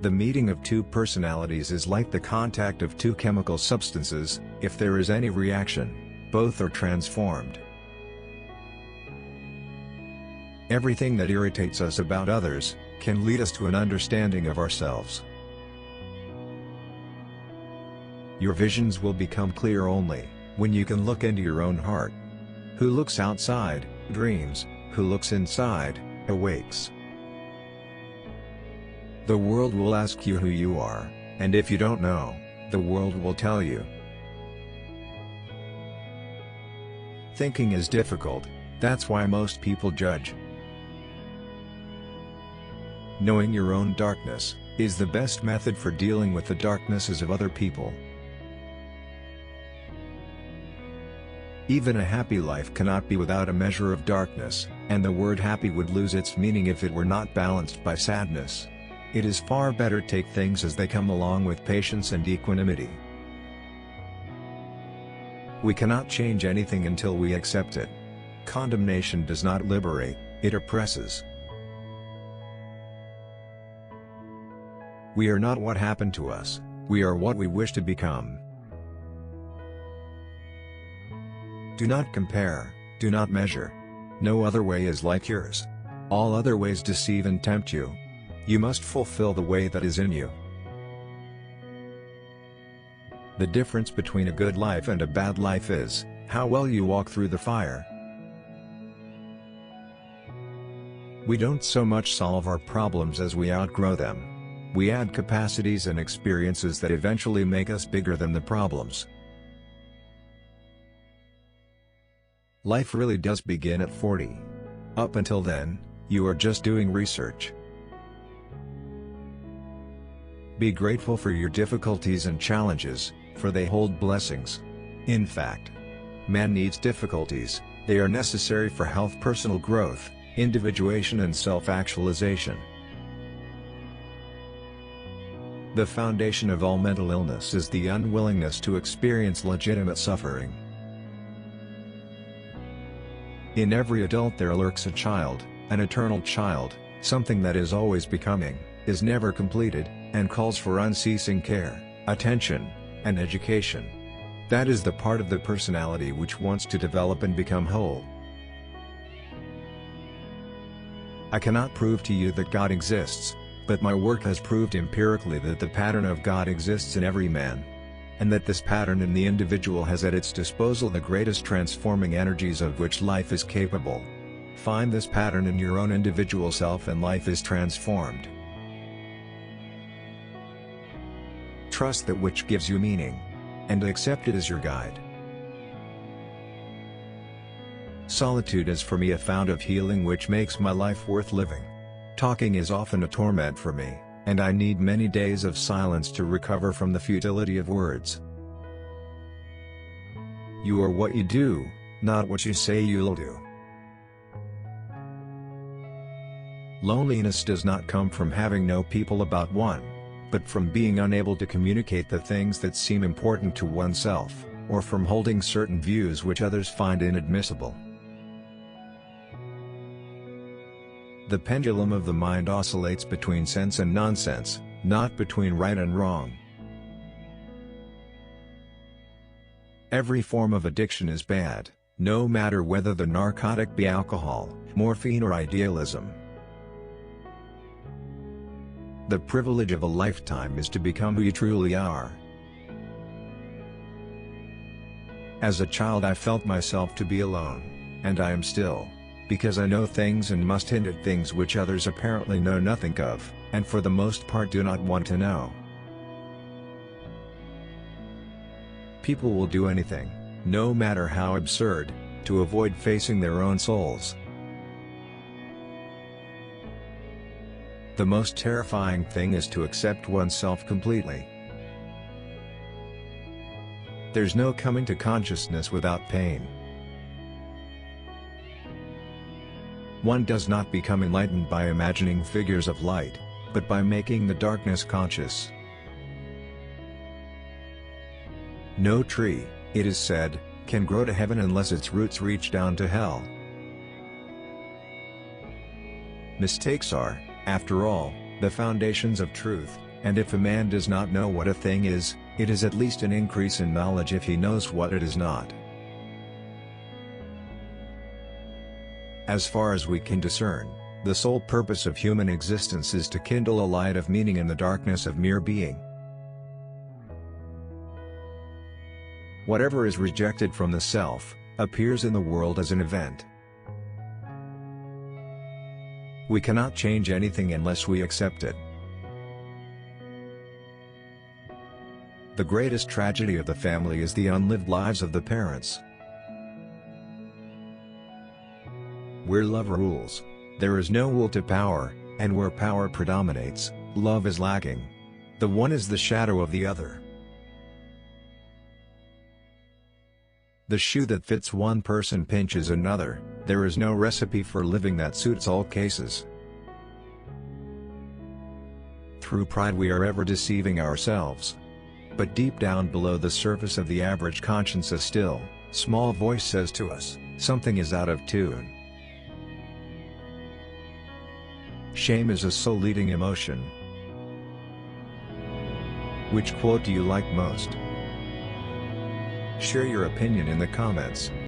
The meeting of two personalities is like the contact of two chemical substances. If there is any reaction, both are transformed. Everything that irritates us about others can lead us to an understanding of ourselves. Your visions will become clear only when you can look into your own heart. Who looks outside, dreams; who looks inside, awakes. The world will ask you who you are, and if you don't know, the world will tell you. Thinking is difficult, that's why most people judge. Knowing your own darkness is the best method for dealing with the darknesses of other people. Even a happy life cannot be without a measure of darkness, and the word happy would lose its meaning if it were not balanced by sadness. It is far better to take things as they come along with patience and equanimity. We cannot change anything until we accept it. Condemnation does not liberate, it oppresses. We are not what happened to us, we are what we wish to become. Do not compare, do not measure. No other way is like yours. All other ways deceive and tempt you. You must fulfill the way that is in you. The difference between a good life and a bad life is how well you walk through the fire. We don't so much solve our problems as we outgrow them. We add capacities and experiences that eventually make us bigger than the problems. Life really does begin at 40. Up until then, you are just doing research. Be grateful for your difficulties and challenges, for they hold blessings. In fact, man needs difficulties, they are necessary for health, personal growth, individuation and self-actualization. The foundation of all mental illness is the unwillingness to experience legitimate suffering. In every adult there lurks a child, an eternal child, something that is always becoming, is never completed, and calls for unceasing care, attention, and education. That is the part of the personality which wants to develop and become whole. I cannot prove to you that God exists, but my work has proved empirically that the pattern of God exists in every man. And that this pattern in the individual has at its disposal the greatest transforming energies of which life is capable. Find this pattern in your own individual self and life is transformed. Trust that which gives you meaning, and accept it as your guide. Solitude is for me a fount of healing which makes my life worth living. Talking is often a torment for me, and I need many days of silence to recover from the futility of words. You are what you do, not what you say you'll do. Loneliness does not come from having no people about one, but from being unable to communicate the things that seem important to oneself, or from holding certain views which others find inadmissible. The pendulum of the mind oscillates between sense and nonsense, not between right and wrong. Every form of addiction is bad, no matter whether the narcotic be alcohol, morphine or idealism. The privilege of a lifetime is to become who you truly are. As a child I felt myself to be alone, and I am still. Because I know things and must hint at things which others apparently know nothing of, and for the most part do not want to know. People will do anything, no matter how absurd, to avoid facing their own souls. The most terrifying thing is to accept oneself completely. There's no coming to consciousness without pain. One does not become enlightened by imagining figures of light, but by making the darkness conscious. No tree, it is said, can grow to heaven unless its roots reach down to hell. Mistakes are, after all, the foundations of truth, And if a man does not know what a thing is, it is at least an increase in knowledge if he knows what it is not. As far as we can discern, the sole purpose of human existence is to kindle a light of meaning in the darkness of mere being. Whatever is rejected from the self, appears in the world as an event. We cannot change anything unless we accept it. The greatest tragedy of the family is the unlived lives of the parents. Where love rules, there is no will to power, and where power predominates, love is lacking. The one is the shadow of the other. The shoe that fits one person pinches another. There is no recipe for living that suits all cases. Through pride we are ever deceiving ourselves. But deep down below the surface of the average conscience a still, small voice says to us, something is out of tune. Shame is a soul-eating emotion. Which quote do you like most? Share your opinion in the comments.